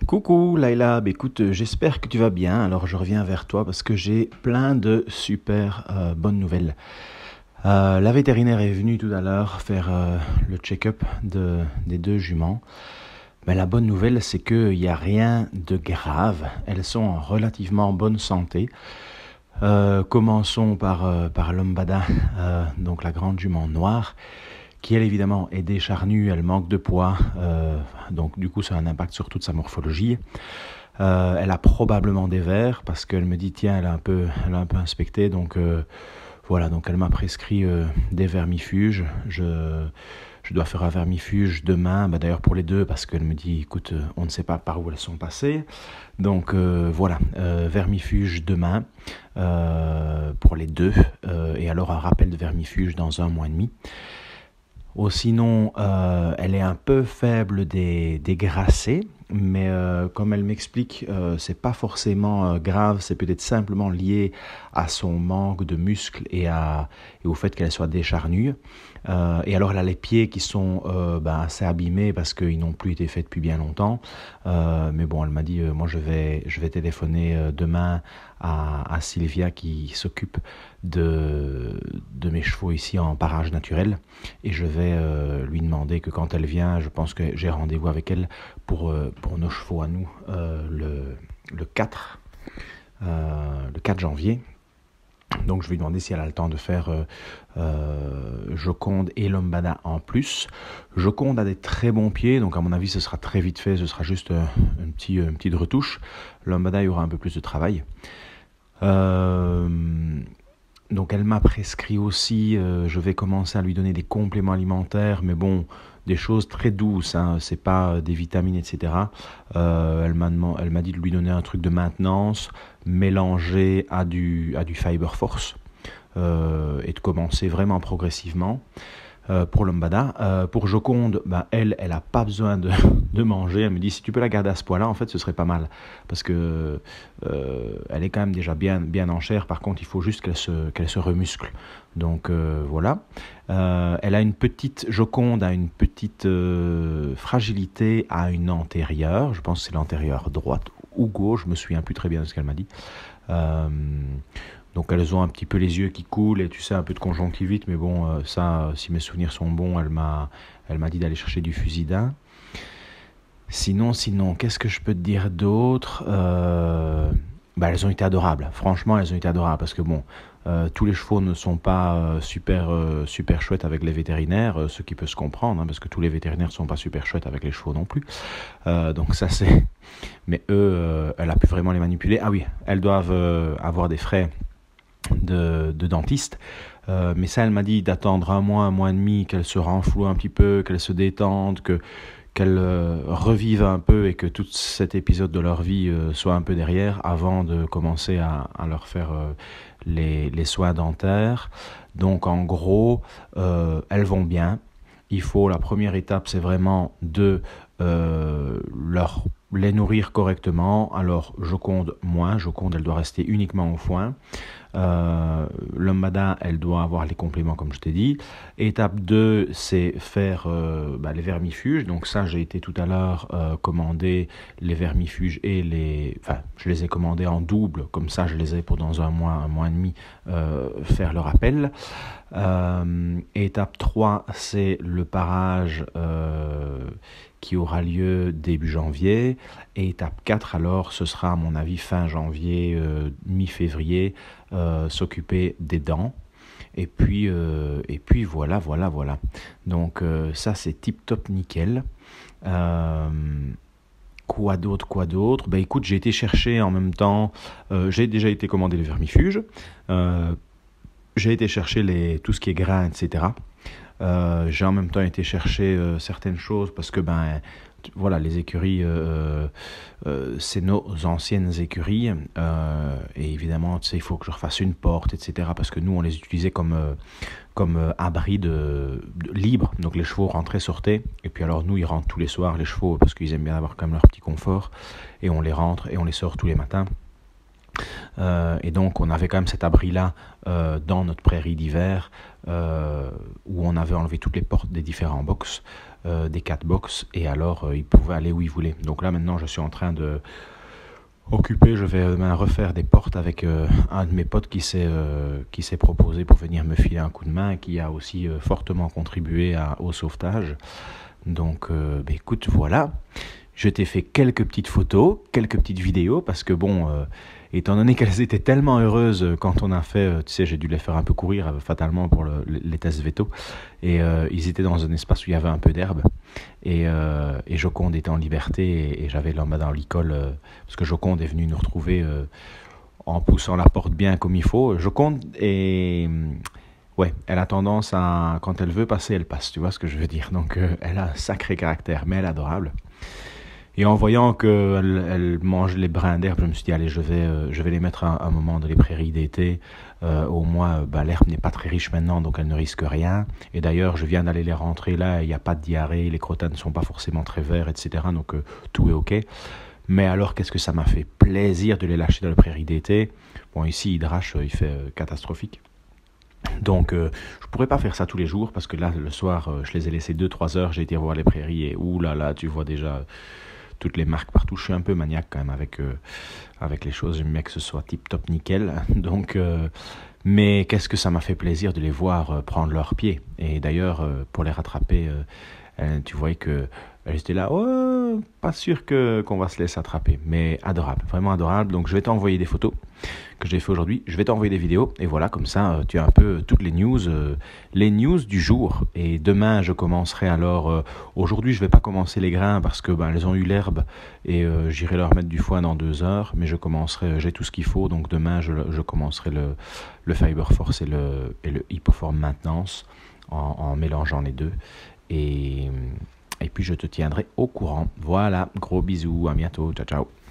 Coucou Laila, bah, écoute, j'espère que tu vas bien. Alors je reviens vers toi parce que j'ai plein de super bonnes nouvelles. La vétérinaire est venue tout à l'heure faire le check-up des deux juments. Mais la bonne nouvelle, c'est qu'il n'y a rien de grave. Elles sont en relativement bonne santé. Commençons par Lombada, donc la grande jument noire, qui elle évidemment est décharnue, elle manque de poids, donc du coup ça a un impact sur toute sa morphologie. Elle a probablement des vers parce qu'elle me dit tiens elle a un peu inspecté, donc voilà, donc elle m'a prescrit des vermifuges. Je dois faire un vermifuge demain, bah, d'ailleurs pour les deux, parce qu'elle me dit écoute, on ne sait pas par où elles sont passées. Donc voilà, vermifuge demain pour les deux, et alors un rappel de vermifuge dans un mois et demi. Oh, sinon, elle est un peu faible des grasset, mais comme elle m'explique, c'est pas forcément grave, c'est peut-être simplement lié à son manque de muscles et au fait qu'elle soit décharnue. Et alors elle a les pieds qui sont assez abîmés parce qu'ils n'ont plus été faits depuis bien longtemps. Mais bon, elle m'a dit, moi je vais téléphoner demain à Sylvia qui s'occupe de mes chevaux ici en parage naturel, et je vais lui demander que quand elle vient, je pense que j'ai rendez-vous avec elle pour nos chevaux à nous le 4, le 4 janvier. Donc je vais lui demander si elle a le temps de faire Joconde et Lombada en plus. Joconde a des très bons pieds, donc à mon avis ce sera très vite fait, ce sera juste une petite retouche. Lombada, il y aura un peu plus de travail. Donc elle m'a prescrit aussi, je vais commencer à lui donner des compléments alimentaires, mais bon, des choses très douces, hein, c'est pas des vitamines, etc. Elle m'a dit de lui donner un truc de maintenance mélangé à du Fiber Force, et de commencer vraiment progressivement. Pour Lombada. Pour Joconde, elle n'a pas besoin de manger. Elle me dit si tu peux la garder à ce poids-là, en fait, ce serait pas mal. Parce que elle est quand même déjà bien en chair. Par contre, il faut juste qu'elle se remuscle. Donc voilà. Joconde a une petite fragilité à une antérieure. Je pense que c'est l'antérieure droite ou gauche. Je me souviens plus très bien de ce qu'elle m'a dit. Donc elles ont un petit peu les yeux qui coulent et tu sais un peu de conjonctivite, mais bon, ça, si mes souvenirs sont bons, elle m'a dit d'aller chercher du Fusidin. Sinon, qu'est-ce que je peux te dire d'autre? Elles ont été adorables. Franchement, elles ont été adorables parce que bon, tous les chevaux ne sont pas super chouettes avec les vétérinaires, ce qui peut se comprendre, hein, parce que tous les vétérinaires ne sont pas super chouettes avec les chevaux non plus. Donc ça c'est. Mais eux, elle a pu vraiment les manipuler. Ah oui, elles doivent avoir des frais de dentiste. Mais ça, elle m'a dit d'attendre un mois et demi, qu'elle se renfloue un petit peu, qu'elle se détende, qu'elle revive un peu et que tout cet épisode de leur vie soit un peu derrière avant de commencer à leur faire les soins dentaires. Donc en gros, elles vont bien. La première étape, c'est vraiment de les nourrir correctement. Alors Joconde moins, Joconde elle doit rester uniquement au foin. Lombada, elle doit avoir les compléments comme je t'ai dit. Étape 2, c'est faire les vermifuges. Donc ça, j'ai été tout à l'heure commander les vermifuges je les ai commandés en double. Comme ça, je les ai pour dans un mois et demi, faire le rappel. Étape 3, c'est le parage qui aura lieu début janvier. Et étape 4, alors, ce sera à mon avis fin janvier, mi-février, s'occuper des dents. Et puis voilà. Donc ça, c'est tip-top nickel. Quoi d'autre? Écoute, j'ai été chercher en même temps, j'ai déjà été commander les vermifuges, j'ai été chercher tout ce qui est grains, etc. J'ai en même temps été chercher certaines choses parce que voilà, les écuries, c'est nos anciennes écuries, et évidemment, tu sais, il faut que je refasse une porte, etc. Parce que nous, on les utilisait comme abri libre. Donc les chevaux rentraient, sortaient, et puis alors nous, ils rentrent tous les soirs, les chevaux, parce qu'ils aiment bien avoir quand même leur petit confort, et on les rentre et on les sort tous les matins. Et donc on avait quand même cet abri-là dans notre prairie d'hiver, où on avait enlevé toutes les portes des différents box, des 4 box, et alors ils pouvaient aller où ils voulaient. Donc là maintenant je suis en train de occupé, je vais demain refaire des portes avec un de mes potes qui s'est proposé pour venir me filer un coup de main et qui a aussi fortement contribué au sauvetage. Donc écoute, voilà, je t'ai fait quelques petites photos, quelques petites vidéos, parce que bon, étant donné qu'elles étaient tellement heureuses quand on a fait, tu sais, j'ai dû les faire un peu courir fatalement pour les tests veto, et ils étaient dans un espace où il y avait un peu d'herbe, et Joconde était en liberté, et j'avais l'homme dans l'école, parce que Joconde est venu nous retrouver en poussant la porte bien comme il faut. Joconde est... Ouais, elle a tendance à, quand elle veut passer, elle passe, tu vois ce que je veux dire. Donc elle a un sacré caractère, mais elle est adorable. Et en voyant qu'elle mange les brins d'herbe, je me suis dit, allez, je vais les mettre à un moment dans les prairies d'été. Au moins, l'herbe n'est pas très riche maintenant, donc elle ne risque rien. Et d'ailleurs, je viens d'aller les rentrer là, il n'y a pas de diarrhée, les crottats ne sont pas forcément très verts, etc. Donc tout est OK. Mais alors, qu'est-ce que ça m'a fait plaisir de les lâcher dans les prairies d'été. Bon, ici, Hydrache, il fait catastrophique. Donc, je ne pourrais pas faire ça tous les jours, parce que là, le soir, je les ai laissés 2-3 heures, j'ai été voir les prairies, et oulala, tu vois déjà toutes les marques partout. Je suis un peu maniaque quand même avec les choses, j'aime bien que ce soit tip top nickel. Donc, mais qu'est-ce que ça m'a fait plaisir de les voir prendre leurs pieds. Et d'ailleurs, pour les rattraper, tu voyais que elles étaient là, oh, pas sûr qu'on va se laisser attraper, mais adorable, vraiment adorable. Donc je vais t'envoyer des photos que j'ai fait aujourd'hui, je vais t'envoyer des vidéos, et voilà, comme ça tu as un peu toutes les news du jour. Et demain je commencerai alors, aujourd'hui je vais pas commencer les grains parce que elles ont eu l'herbe, et j'irai leur mettre du foin dans 2 heures, mais j'ai tout ce qu'il faut. Donc demain je commencerai le Fiber Force et le Hypoform maintenance en mélangeant les deux. Et puis je te tiendrai au courant. Voilà, gros bisous, à bientôt, ciao ciao.